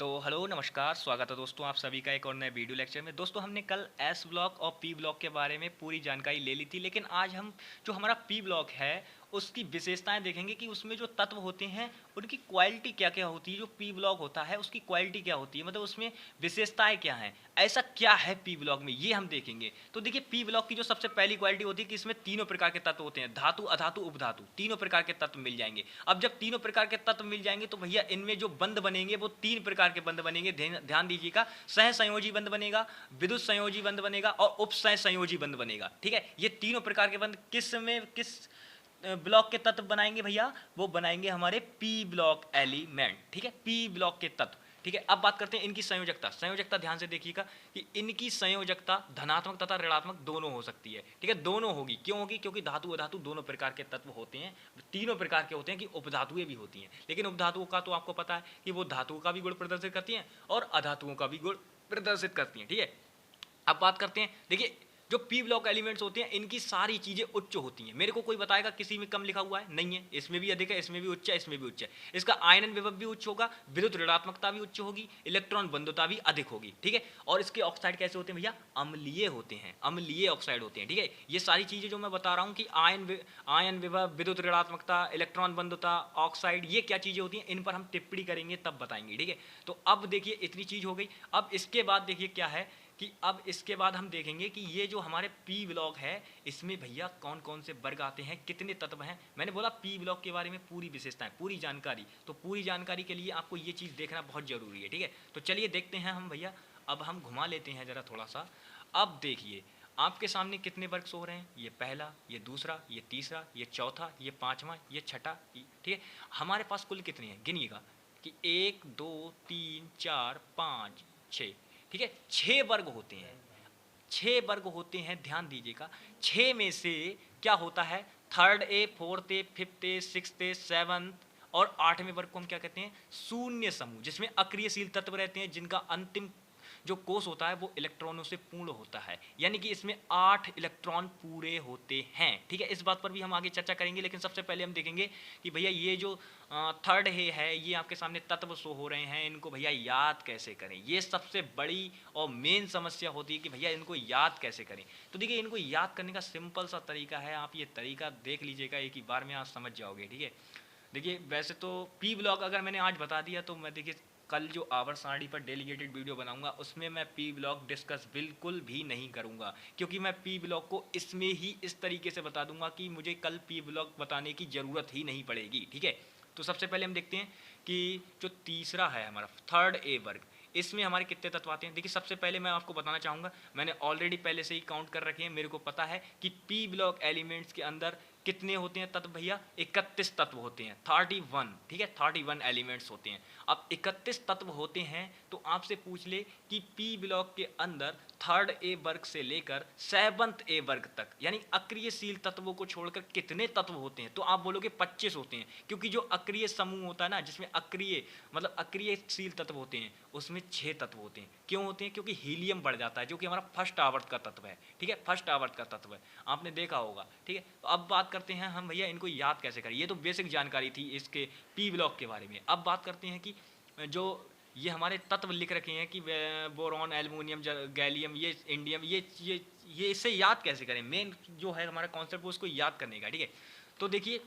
तो हेलो नमस्कार, स्वागत है दोस्तों आप सभी का एक और नए वीडियो लेक्चर में। दोस्तों हमने कल एस ब्लॉक और पी ब्लॉक के बारे में पूरी जानकारी ले ली थी, लेकिन आज हम जो हमारा पी ब्लॉक है उसकी विशेषताएं देखेंगे कि उसमें जो तत्व होते हैं उनकी क्वालिटी क्या क्या होती है। जो पी ब्लॉक होता है उसकी क्वालिटी क्या होती है, मतलब उसमें विशेषताएं क्या हैं, ऐसा क्या है पी ब्लॉक में, ये हम देखेंगे। तो देखिए पी ब्लॉक की जो सबसे पहली क्वालिटी होती है कि इसमें तीनों प्रकार के तत्व होते हैं, धातु अधातु उपधातु, तीनों प्रकार के तत्व मिल जाएंगे। अब जब तीनों प्रकार के तत्व मिल जाएंगे तो भैया इनमें जो बंध बनेंगे वो तीन प्रकार के बंध बनेंगे। ध्यान दीजिएगा, सह संयोजी बंध बनेगा, विद्युत संयोजी बंध बनेगा और उपसह संयोजी बंध बनेगा। ठीक है, ये तीनों प्रकार के बंध किस ब्लॉक के तत्व बनाएंगे भैया, वो बनाएंगे हमारे पी ब्लॉक एलिमेंट। ठीक है, पी ब्लॉक के तत्व। ठीक है, अब बात करते हैं इनकी संयोजकता। संयोजकता ध्यान से देखिएगा कि इनकी संयोजकता धनात्मक तथा ऋणात्मक दोनों हो सकती है। ठीक है, दोनों होगी। क्यों होगी? क्योंकि धातु अधातु दोनों प्रकार के तत्व होते हैं, तीनों प्रकार के होते हैं कि उपधातुएं भी होती हैं। लेकिन उपधातुओं का तो आपको पता है कि वो धातुओं का भी गुण प्रदर्शित करती हैं और अधातुओं का भी गुण प्रदर्शित करती हैं। ठीक है, अब बात करते हैं, देखिए जो पी ब्लॉक एलिमेंट्स होते हैं इनकी सारी चीजें उच्च होती हैं। मेरे को कोई बताएगा किसी में कम लिखा हुआ है? नहीं है, इसमें भी अधिक है, इसमें भी उच्च है, इसमें भी उच्च है। इसका आयनन विभव भी उच्च होगा, विद्युत ऋणात्मकता भी उच्च होगी, इलेक्ट्रॉन बंधुता भी अधिक होगी। ठीक है, और इसके ऑक्साइड कैसे होते हैं भैया? अम्लीय होते हैं, अम्लीय ऑक्साइड होते हैं। ठीक है, ये सारी चीजें जो मैं बता रहा हूँ कि आयन विभव, विद्युत ऋणात्मकता, इलेक्ट्रॉन बंधुता, ऑक्साइड, ये क्या चीजें होती हैं, इन पर हम टिप्पणी करेंगे तब बताएंगे। ठीक है, तो अब देखिए इतनी चीज हो गई। अब इसके बाद देखिए क्या है कि अब इसके बाद हम देखेंगे कि ये जो हमारे पी ब्लॉक है इसमें भैया कौन कौन से वर्ग आते हैं, कितने तत्व हैं। मैंने बोला पी ब्लॉक के बारे में पूरी विशेषताएं, पूरी जानकारी। तो पूरी जानकारी के लिए आपको ये चीज़ देखना बहुत जरूरी है। ठीक है, तो चलिए देखते हैं हम भैया। अब हम घुमा लेते हैं ज़रा थोड़ा सा। अब देखिए आपके सामने कितने वर्ग सो रहे हैं, ये पहला, ये दूसरा, ये तीसरा, ये चौथा, ये पांचवा, ये छठा। ठीक है, हमारे पास कुल कितने हैं गिनिएगा कि 1 2 3 4 5 6। ठीक है, 6 वर्ग होते हैं, 6 वर्ग होते हैं। ध्यान दीजिएगा, 6 में से क्या होता है, third A, fourth A, fifth A, sixth A, seventh और 8वें वर्ग को हम क्या कहते हैं? शून्य समूह, जिसमें अक्रियशील तत्व रहते हैं, जिनका अंतिम जो कोष होता है वो इलेक्ट्रॉनों से पूर्ण होता है, यानी कि इसमें 8 इलेक्ट्रॉन पूरे होते हैं। ठीक है, इस बात पर भी हम आगे चर्चा करेंगे, लेकिन सबसे पहले हम देखेंगे कि भैया ये जो थर्ड है ये आपके सामने तत्व शो हो रहे हैं, इनको भैया याद कैसे करें। ये सबसे बड़ी और मेन समस्या होती है कि भैया इनको याद कैसे करें। तो देखिए इनको याद करने का सिंपल सा तरीका है, आप ये तरीका देख लीजिएगा, एक ही बार में आप समझ जाओगे। ठीक है, देखिए वैसे तो पी ब्लॉक अगर मैंने आज बता दिया तो मैं देखिए कल जो आवर्त सारणी पर डेलीगेटेड वीडियो बनाऊंगा उसमें मैं पी ब्लॉक डिस्कस बिल्कुल भी नहीं करूंगा, क्योंकि मैं पी ब्लॉक को इसमें ही इस तरीके से बता दूंगा कि मुझे कल पी ब्लॉक बताने की ज़रूरत ही नहीं पड़ेगी। ठीक है, तो सबसे पहले हम देखते हैं कि जो तीसरा है हमारा थर्ड ए वर्ग, इसमें हमारे कितने तत्व आते हैं। देखिए सबसे पहले मैं आपको बताना चाहूँगा, मैंने ऑलरेडी पहले से ही काउंट कर रखे हैं, मेरे को पता है कि पी ब्लॉक एलिमेंट्स के अंदर कितने होते हैं तत्व भैया? 31 तत्व होते हैं, 31। ठीक है, 31 एलिमेंट्स होते हैं। अब 31 तत्व होते हैं तो आपसे पूछ ले कि पी ब्लॉक के अंदर थर्ड ए वर्ग से लेकर 7th ए वर्ग तक, यानी अक्रियशील तत्वों को छोड़कर कितने तत्व होते हैं, तो आप बोलोगे 25 होते हैं। क्योंकि जो अक्रिय समूह होता है ना, जिसमें अक्रिय मतलब अक्रियशील तत्व होते हैं, उसमें 6 तत्व होते हैं। क्यों होते हैं? क्योंकि हीलियम बढ़ जाता है, जो कि हमारा फर्स्ट आवर्त का तत्व है। ठीक है, फर्स्ट आवर्त का तत्व है, आपने देखा होगा। ठीक है, तो अब बात करते हैं हम भैया इनको याद कैसे करें। ये तो बेसिक जानकारी थी इसके पी ब्लॉक के बारे में। अब बात करते हैं कि जो ये हमारे तत्व लिख रखे हैं कि बोरॉन, एल्युमिनियम, गैलियम, ये इंडियम, ये इससे याद कैसे करें। मेन जो है हमारा कॉन्सेप्ट वो उसको याद करने का। ठीक है, तो देखिए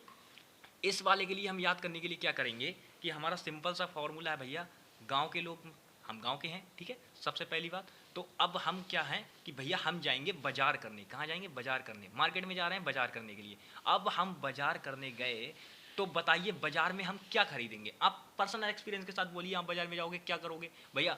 इस वाले के लिए हम याद करने के लिए क्या करेंगे कि हमारा सिंपल सा फॉर्मूला है भैया, गांव के लोग, हम गांव के हैं। ठीक है, सबसे पहली बात तो अब हम क्या हैं कि भैया हम जाएंगे बाजार करने। कहाँ जाएंगे? बाजार करने, मार्केट में जा रहे हैं बाजार करने के लिए। अब हम बाजार करने गए तो बताइए बाजार में हम क्या खरीदेंगे। आप पर्सनल एक्सपीरियंस के साथ बोलिए, आप बाजार में जाओगे क्या करोगे भैया?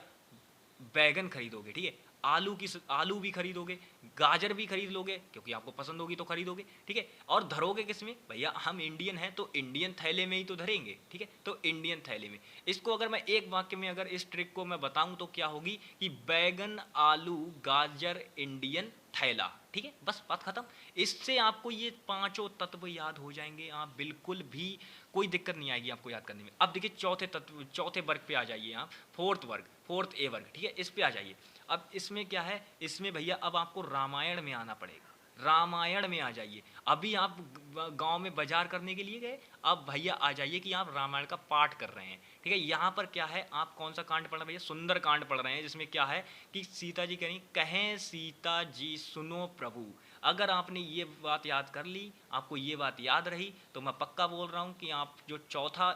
बैगन खरीदोगे। ठीक है, आलू भी खरीदोगे, गाजर भी खरीद लोगे, क्योंकि आपको पसंद होगी तो खरीदोगे। ठीक है, और धरोगे किस में भैया? हम इंडियन हैं तो इंडियन थैले में ही तो धरेंगे। ठीक है, तो इंडियन थैले में। इसको अगर मैं एक वाक्य में अगर इस ट्रिक को मैं बताऊं तो क्या होगी कि बैगन, आलू, गाजर, इंडियन थैला। ठीक है, बस बात खत्म। इससे आपको ये पांचों तत्व याद हो जाएंगे, आप बिल्कुल भी कोई दिक्कत नहीं आएगी आपको याद करने में। अब देखिए चौथे तत्व, चौथे वर्ग पे आ जाइए आप, फोर्थ वर्ग, फोर्थ ए वर्ग। ठीक है, इस पे आ जाइए। अब इसमें क्या है, इसमें भैया अब आपको रामायण में आना पड़ेगा। रामायण में आ जाइए। अभी आप गांव में बाजार करने के लिए गए, अब भैया आ जाइए कि आप रामायण का पाठ कर रहे हैं। ठीक है, यहाँ पर क्या है, आप कौन सा कांड पढ़ रहे हैं भैया? सुंदर कांड पढ़ रहे हैं, जिसमें क्या है कि सीता जी कह रही कहें सीता जी सुनो प्रभु। अगर आपने ये बात याद कर ली, आपको ये बात याद रही, तो मैं पक्का बोल रहा हूँ कि आप जो चौथा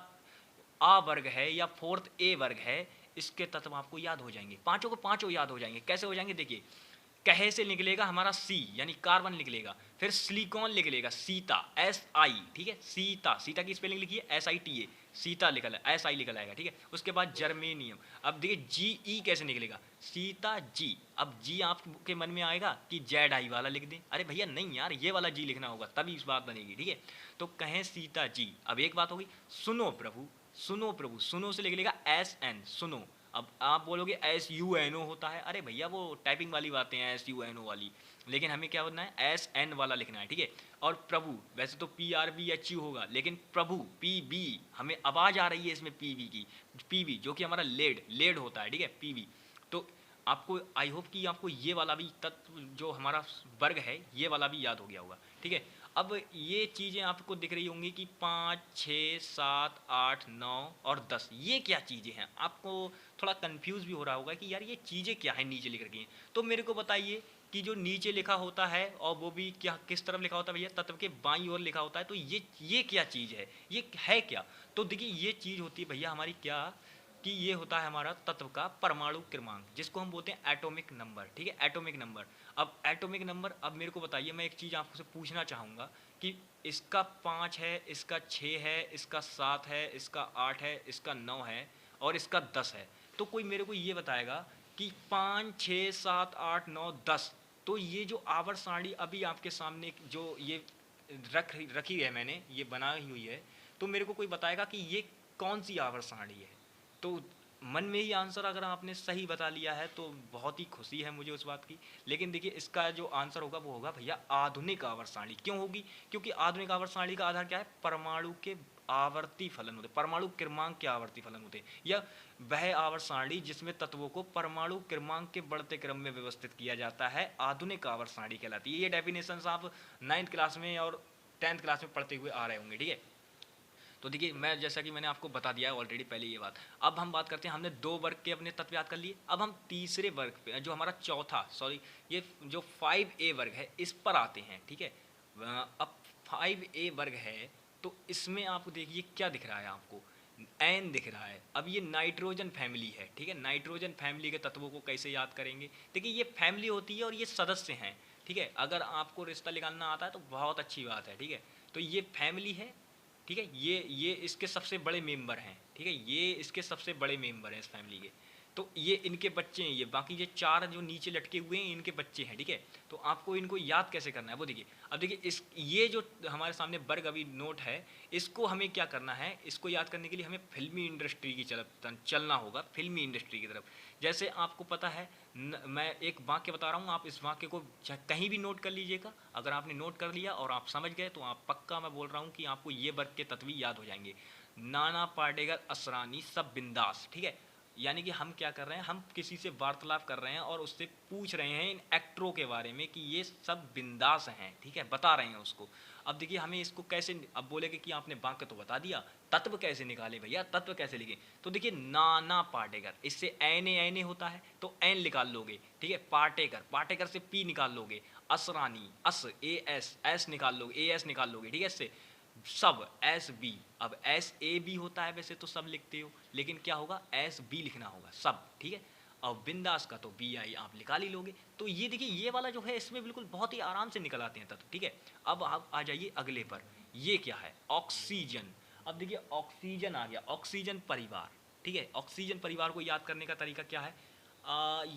आ वर्ग है या फोर्थ ए वर्ग है, इसके तत्व आपको याद हो जाएंगे, पांचों को पांचों याद हो जाएंगे। कैसे हो जाएंगे? देखिए, कहे से निकलेगा हमारा सी यानी कार्बन निकलेगा, फिर सिलिकॉन निकलेगा सीता एस आई, ठीक है, सीता, सीता की स्पेलिंग लिखिए S I T A, Sita लिखा है, एस आई लिखा आएगा, ठीक है। उसके बाद जर्मेनियम। अब देखिए जी ई कैसे निकलेगा? सीता जी। अब जी आपके मन में आएगा कि जेड आई वाला लिख दें, अरे भैया नहीं यार, ये वाला जी लिखना होगा तभी इस बात बनेगी, ठीक है। तो कहें सीता जी। अब एक बात होगी, सुनो प्रभु, सुनो प्रभु, सुनो से निकलेगा एस एन, सुनो। अब आप बोलोगे एस यू एन ओ होता है, अरे भैया वो टाइपिंग वाली बातें हैं, एस यू एन ओ वाली, लेकिन हमें क्या होना है, एस एन वाला लिखना है, ठीक है। और प्रभु, वैसे तो P R B H U होगा, लेकिन प्रभु पी बी, हमें आवाज आ रही है इसमें पी वी की, पी वी जो कि हमारा लेड लेड होता है, ठीक है, पी वी। तो आपको आई होप कि आपको ये वाला भी तत्व जो हमारा वर्ग है ये वाला भी याद हो गया होगा, ठीक है। अब ये चीज़ें आपको दिख रही होंगी कि 5, 6, 7, 8, 9 और 10, ये क्या चीज़ें हैं? आपको थोड़ा कंफ्यूज भी हो रहा होगा कि यार ये चीज़ें क्या हैं नीचे लिख रखी हैं। तो मेरे को बताइए कि जो नीचे लिखा होता है और वो भी क्या किस तरफ लिखा होता है भैया? तत्व के बाईं ओर लिखा होता है। तो ये क्या चीज़ है, ये है क्या? तो देखिए ये चीज़ होती है भैया हमारी क्या, कि ये होता है हमारा तत्व का परमाणु क्रमांक, जिसको हम बोलते हैं एटॉमिक नंबर, ठीक है, एटॉमिक नंबर। अब एटॉमिक नंबर, अब मेरे को बताइए, मैं एक चीज़ आपसे पूछना चाहूँगा कि इसका 5 है, इसका 6 है, इसका 7 है, इसका 8 है, इसका 9 है और इसका 10 है। तो कोई मेरे को ये बताएगा कि 5, 6, 7, 8, 9, 10, तो ये जो आवर्त सारणी अभी आपके सामने जो ये रखी है मैंने, ये बनाई हुई है, तो मेरे को कोई बताएगा कि ये कौन सी आवर्त सारणी है? तो मन में ही आंसर अगर आपने सही बता लिया है तो बहुत ही खुशी है मुझे उस बात की। लेकिन देखिए इसका जो आंसर होगा वो होगा भैया आधुनिक आवर्त सारणी। क्यों होगी? क्योंकि आधुनिक आवर्त सारणी का आधार क्या है? परमाणु के आवर्ती फलन होते, परमाणु क्रमांक के आवर्ती फलन होते, या वह आवर्त सारणी जिसमें तत्वों को परमाणु क्रमांक के बढ़ते क्रम में व्यवस्थित किया जाता है, आधुनिक आवर्त सारणी कहलाती है। ये डेफिनेशन आप 9th क्लास में और 10th क्लास में पढ़ते हुए आ रहे होंगे, ठीक है। तो देखिए मैं जैसा कि मैंने आपको बता दिया है ऑलरेडी पहले ये बात। अब हम बात करते हैं, हमने 2 वर्ग के अपने तत्व याद कर लिए, अब हम तीसरे वर्ग पे जो हमारा चौथा, सॉरी, ये जो 5A वर्ग है इस पर आते हैं, ठीक है। अब 5A वर्ग है तो इसमें आप देखिए क्या दिख रहा है आपको, एन दिख रहा है। अब ये नाइट्रोजन फैमिली है, ठीक है। नाइट्रोजन फैमिली के तत्वों को कैसे याद करेंगे? देखिए ये फैमिली होती है और ये सदस्य हैं, ठीक है। अगर आपको रिश्ता निकालना आता है तो बहुत अच्छी बात है, ठीक है। तो ये फैमिली है, ठीक है, ये इसके सबसे बड़े मेंबर हैं, ठीक है, ये इसके सबसे बड़े मेंबर हैं इस फैमिली के। तो ये इनके बच्चे हैं, ये बाकी ये 4 जो नीचे लटके हुए हैं इनके बच्चे हैं, ठीक है। तो आपको इनको याद कैसे करना है वो देखिए। अब देखिए इस ये जो हमारे सामने वर्ग अभी नोट है, इसको हमें क्या करना है, इसको याद करने के लिए हमें फिल्मी इंडस्ट्री की चलना होगा, फिल्मी इंडस्ट्री की तरफ। जैसे आपको पता है मैं एक वाक्य बता रहा हूँ, आप इस वाक्य को कहीं भी नोट कर लीजिएगा। अगर आपने नोट कर लिया और आप समझ गए तो आप पक्का, मैं बोल रहा हूँ कि आपको ये वर्ग के तत्व याद हो जाएंगे। नाना पाटेकर असरानी सब बिंदास, ठीक है। यानी कि हम क्या कर रहे हैं, हम किसी से वार्तालाप कर रहे हैं और उससे पूछ रहे हैं इन एक्टरों के बारे में कि ये सब बिंदास हैं, ठीक है, बता रहे हैं उसको। अब देखिए हमें इसको कैसे, अब बोलेगे कि आपने वाक्य तो बता दिया, तत्व कैसे निकाले भैया, तत्व कैसे लिखे? तो देखिए नाना पाटेकर, इससे एन एन होता है तो एन निकाल लोगे, ठीक है। पाटेकर, पाटेकर से पी निकाल लोगे। असरानी, अस ए एस, एस निकाल लोगे, ए एस निकाल लोगे, ठीक है। इससे सब एस बी, अब एस ए बी होता है वैसे तो सब लिखते हो, लेकिन क्या होगा, एस बी लिखना होगा सब, ठीक है। और बिंदास का तो बी आई आप निकाल ही लोगे। तो ये देखिए ये वाला जो है इसमें बिल्कुल बहुत ही आराम से निकल आते हैं तत्व, ठीक है। अब आप आ जाइए अगले पर, ये क्या है, ऑक्सीजन। अब देखिए ऑक्सीजन आ गया, ऑक्सीजन परिवार, ठीक है। ऑक्सीजन परिवार को याद करने का तरीका क्या है?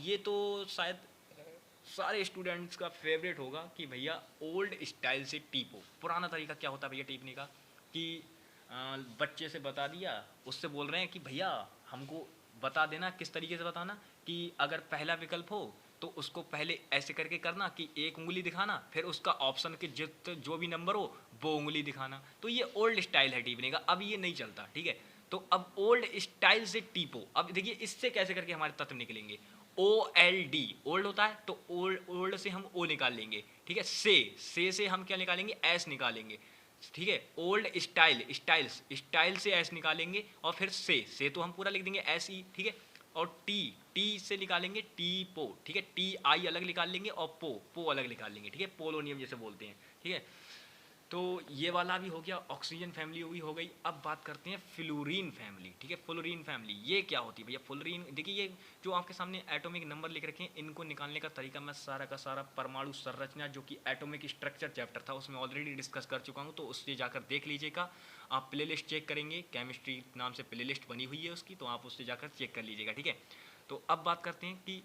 ये तो शायद सारे स्टूडेंट्स का फेवरेट होगा कि भैया ओल्ड स्टाइल से टीपो। पुराना तरीका क्या होता है भैया टीपने का, कि बच्चे से बता दिया, उससे बोल रहे हैं कि भैया हमको बता देना, किस तरीके से बताना, कि अगर पहला विकल्प हो तो उसको पहले ऐसे करके करना कि एक उंगली दिखाना, फिर उसका ऑप्शन के जो भी नंबर हो वो उंगली दिखाना। तो ये ओल्ड स्टाइल है टीपने का, अब ये नहीं चलता, ठीक है। तो अब ओल्ड स्टाइल से टीपो। अब देखिए इससे कैसे करके हमारे तत्व निकलेंगे। OLD ओल्ड होता है, तो ओल्ड से हम O निकाल लेंगे, ठीक है। से हम क्या निकालेंगे, S निकालेंगे, ठीक है। ओल्ड स्टाइल से S निकालेंगे, और फिर से तो हम पूरा लिख देंगे SE, ठीक है। और टी से निकालेंगे टी पो, ठीक है। TI अलग निकाल लेंगे और पो अलग निकाल लेंगे, ठीक है। पोलोनियम जैसे बोलते हैं, ठीक है। तो ये वाला भी हो गया, ऑक्सीजन फैमिली भी हो गई। अब बात करते हैं फ्लोरीन फैमिली, ठीक है। फ्लोरीन फैमिली ये क्या होती है भैया? फ्लोरीन, देखिए ये जो आपके सामने एटॉमिक नंबर लिख रखे हैं, इनको निकालने का तरीका मैं सारा का सारा परमाणु संरचना जो कि एटॉमिक स्ट्रक्चर चैप्टर था उसमें ऑलरेडी डिस्कस कर चुका हूँ, तो उससे जाकर देख लीजिएगा। आप प्लेलिस्ट चेक करेंगे, केमिस्ट्री नाम से प्लेलिस्ट बनी हुई है उसकी, तो आप उससे जाकर चेक कर लीजिएगा, ठीक है। तो अब बात करते हैं कि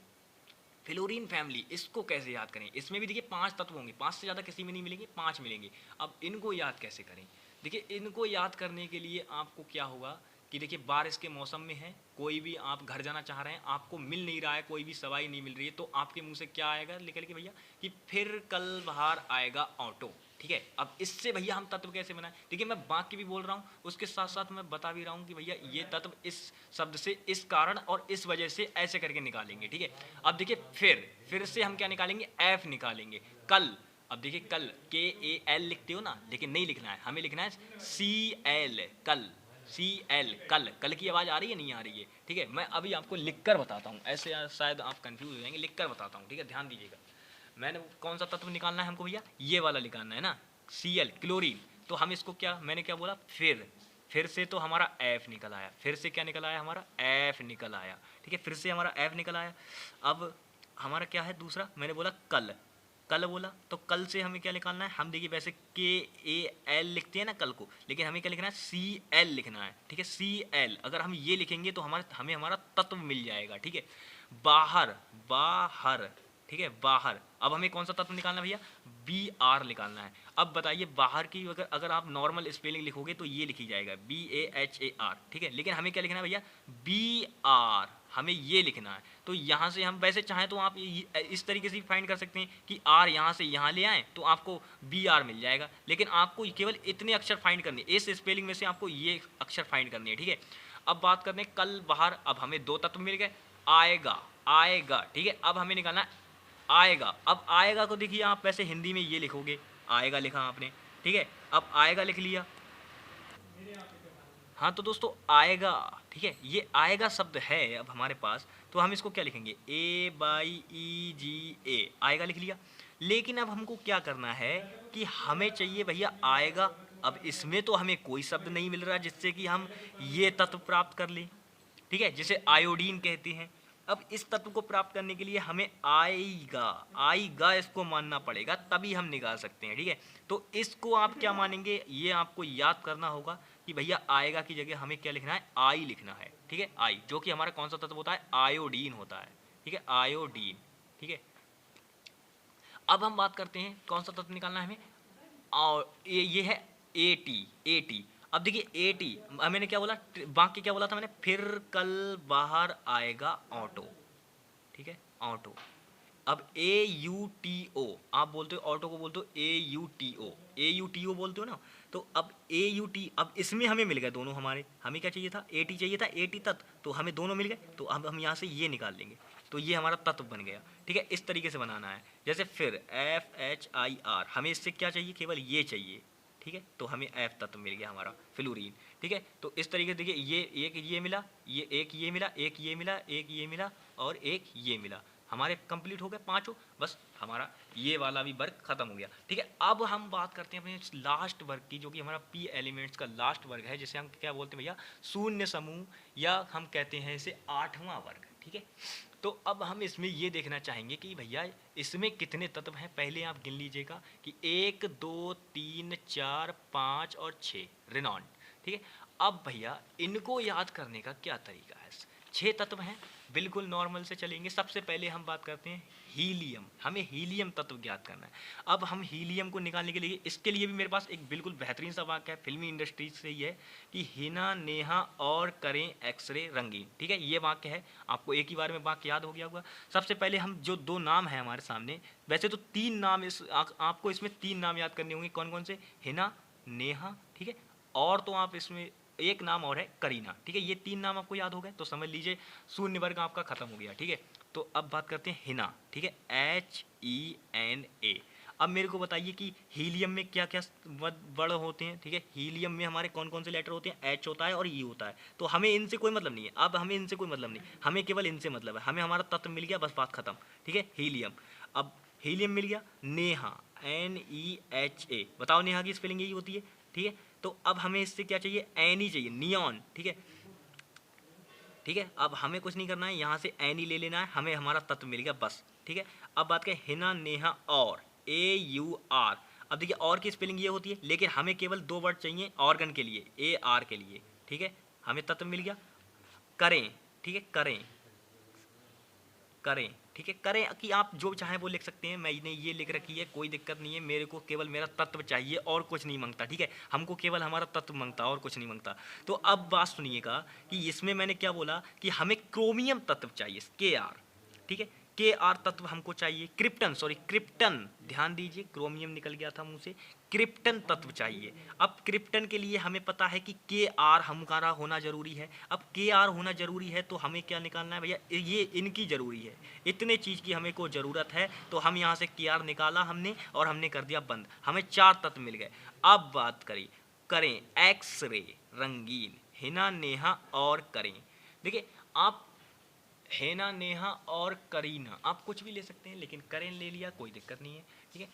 फ्लोरीन फैमिली, इसको कैसे याद करें। इसमें भी देखिए 5 तत्व होंगे, 5 से ज़्यादा किसी में नहीं मिलेंगे, 5 मिलेंगे। अब इनको याद कैसे करें? देखिए इनको याद करने के लिए आपको क्या होगा कि देखिए बारिश के मौसम में है, कोई भी आप घर जाना चाह रहे हैं, आपको मिल नहीं रहा है, कोई भी सवारी नहीं मिल रही है, तो आपके मुंह से क्या आएगा निकल के भैया कि फिर कल बाहर आएगा ऑटो, ठीक है। अब इससे भैया हम तत्व कैसे बनाएं? देखिए मैं बाकी भी बोल रहा हूँ, उसके साथ साथ मैं बता भी रहा हूँ कि भैया ये तत्व इस शब्द से इस कारण और इस वजह से ऐसे करके निकालेंगे, ठीक है। अब देखिए फिर से हम क्या निकालेंगे, एफ निकालेंगे। कल, अब देखिए कल KAL लिखते हो ना, लेकिन नहीं लिखना है, हमें लिखना है CL, कल, कल की आवाज़ आ रही है, नहीं आ रही है, ठीक है। मैं अभी आपको लिख कर बताता हूँ, ऐसे शायद आप कंफ्यूज हो जाएंगे, लिख कर बताता हूँ, ठीक है, ध्यान दीजिएगा। मैंने कौन सा तत्व निकालना है हमको भैया? ये वाला निकालना है ना, Cl, क्लोरीन। तो हम इसको क्या, मैंने क्या बोला, फिर से तो हमारा F निकल आया, फिर से क्या निकल आया, हमारा F निकल आया, ठीक है। फिर से हमारा F निकल आया। अब हमारा क्या है दूसरा, मैंने बोला कल बोला, तो कल से हमें क्या निकालना है, हम देखिए वैसे KAL लिखते हैं ना कल को, लेकिन हमें क्या लिखना है, CL लिखना है, ठीक है। CL अगर हम ये लिखेंगे तो हमें हमारा तत्व मिल जाएगा, ठीक है। बाहर, ठीक है, बाहर। अब हमें कौन सा तत्व निकालना है भैया? BR निकालना है। अब बताइए बाहर की अगर आप नॉर्मल स्पेलिंग लिखोगे तो ये लिखी जाएगा BAHAR, ठीक है। लेकिन हमें क्या लिखना है भैया? BR, हमें ये लिखना है। तो यहाँ से हम वैसे चाहें तो आप इस तरीके से फाइंड कर सकते हैं कि R यहाँ से यहाँ ले आएँ तो आपको BR मिल जाएगा, लेकिन आपको केवल इतने अक्षर फाइंड करने, इस स्पेलिंग में से आपको ये अक्षर फाइंड करने हैं, ठीक है। अब बात करते हैं कल बाहर। अब हमें 2 तत्व मिल गए, आएगा, ठीक है। अब हमें निकालना है आएगा। अब आएगा को देखिए आप वैसे हिंदी में ये लिखोगे, आएगा लिखा आपने, ठीक है। अब आएगा लिख लिया, हाँ तो दोस्तों आएगा, ठीक है, ये आएगा शब्द है अब हमारे पास, तो हम इसको क्या लिखेंगे, AYEGA, आएगा लिख लिया। लेकिन अब हमको क्या करना है कि हमें चाहिए भैया आएगा। अब इसमें तो हमें कोई शब्द नहीं मिल रहा जिससे कि हम ये तत्व प्राप्त कर लें, ठीक है, जिसे आयोडीन कहते हैं। अब इस तत्व को प्राप्त करने के लिए हमें आएगा इसको मानना पड़ेगा, तभी हम निकाल सकते हैं, ठीक है। तो इसको आप क्या मानेंगे, ये आपको याद करना होगा कि भैया आएगा की जगह हमें क्या लिखना है, आई लिखना है, ठीक है। आई, जो कि हमारा कौन सा तत्व होता है, आयोडीन होता है, ठीक है, आयोडीन, ठीक है। अब हम बात करते हैं कौन सा तत्व निकालना है हमें, और ये है AT। अब देखिए AT, मैंने क्या बोला, बाकी क्या बोला था मैंने, फिर कल बाहर आएगा ऑटो, ठीक है, ऑटो। अब AUTO, आप बोलते हो ऑटो को बोलते हो AUTO बोलते हो ना, तो अब AUT, अब इसमें हमें मिल गए दोनों, हमें क्या चाहिए था, AT चाहिए था, AT तत्व, तो हमें दोनों मिल गए, तो अब हम यहाँ से ये निकाल लेंगे, तो ये हमारा तत्व बन गया, ठीक है। इस तरीके से बनाना है। जैसे फिर FHIR, हमें इससे क्या चाहिए, केवल ये चाहिए, ठीक है, तो हमें F तत्व मिल गया हमारा फ्लोरीन, ठीक है। तो इस तरीके से देखिए ये एक ये मिला, ये एक ये मिला, एक ये मिला, एक ये मिला और एक ये मिला, हमारे कंप्लीट हो गए पांचों, बस हमारा ये वाला भी वर्ग खत्म हो गया, ठीक है। अब हम बात करते हैं अपने लास्ट वर्ग की, जो कि हमारा P एलिमेंट्स का लास्ट वर्ग है, जिसे हम क्या बोलते हैं भैया, शून्य समूह, या हम कहते हैं इसे 8वां वर्ग, ठीक है। तो अब हम इसमें ये देखना चाहेंगे कि भैया इसमें कितने तत्व हैं। पहले आप गिन लीजिएगा कि 1 2 3 4 5 और 6 रेनॉल्ड, ठीक है। अब भैया इनको याद करने का क्या तरीका है, 6 तत्व हैं, बिल्कुल नॉर्मल से चलेंगे। सबसे पहले हम बात करते हैं हीलियम, हमें हीलियम तत्व ज्ञात करना है। अब हम हीलियम को निकालने के लिए, इसके लिए भी मेरे पास एक बिल्कुल बेहतरीन सा वाक्य है, फिल्मी इंडस्ट्री से ही है कि हिना नेहा और करें एक्सरे रंगीन, ठीक है, ये वाक्य है, आपको एक ही बार में वाक्य याद हो गया होगा। सबसे पहले हम जो 2 नाम हैं हमारे सामने, वैसे तो 3 नाम आपको इसमें 3 नाम याद करने होंगे, कौन कौन से, हिना नेहा, ठीक है, और तो आप इसमें एक नाम और है करीना, ठीक है। ये 3 नाम आपको याद हो गए तो समझ लीजिए शून्य वर्ग आपका खत्म हो गया, ठीक है। तो अब बात करते हैं हिना, ठीक है, HENA। अब मेरे को बताइए कि हीलियम में क्या क्या वर्ड होते हैं, ठीक है। हीलियम में हमारे कौन कौन से लेटर होते हैं, H होता है और E होता है। तो हमें इनसे कोई मतलब नहीं है, अब हमें इनसे कोई मतलब नहीं, हमें केवल इनसे मतलब है, हमें हमारा तत्व मिल गया, बस बात खत्म, ठीक है। हीलियम, अब हीलियम मिल गया। नेहा, NEHA, बताओ नेहा की स्पेलिंग यही होती है, ठीक है। तो अब हमें इससे क्या चाहिए, एन ही चाहिए, नियॉन, ठीक है, ठीक है। अब हमें कुछ नहीं करना है, यहाँ से एन ही ले लेना है, हमें हमारा तत्व मिल गया बस, ठीक है। अब बात करें हिना नेहा और, AUR। अब देखिए और की स्पेलिंग ये होती है, लेकिन हमें केवल 2 वर्ड चाहिए ऑर्गन के लिए, AR के लिए, ठीक है। हमें तत्व मिल गया। करें, ठीक है, करें, करें, ठीक है, करें कि आप जो चाहें वो लिख सकते हैं, मैंने ये लिख रखी है, कोई दिक्कत नहीं है, मेरे को केवल मेरा तत्व चाहिए और कुछ नहीं मांगता, ठीक है। हमको केवल हमारा तत्व मांगता और कुछ नहीं मांगता। तो अब बात सुनिएगा कि इसमें मैंने क्या बोला कि हमें क्रोमियम तत्व चाहिए, KR, ठीक है। KR तत्व हमको चाहिए, क्रिप्टन, सॉरी क्रिप्टन, ध्यान दीजिए क्रोमियम निकल गया था मुंह से, क्रिप्टन तत्व चाहिए। अब क्रिप्टन के लिए हमें पता है कि KR हमारा होना जरूरी है। अब KR होना जरूरी है तो हमें क्या निकालना है भैया, ये इनकी जरूरी है, इतने चीज की हमें को जरूरत है। तो हम यहाँ से KR निकाला हमने और हमने कर दिया बंद, हमें 4 तत्व मिल गए। अब बात करें एक्स-रे, रंगीन, हिना नेहा और करें। देखिए आप हेना नेहा और करीना आप कुछ भी ले सकते हैं, लेकिन करें ले लिया कोई दिक्कत नहीं है, ठीक है।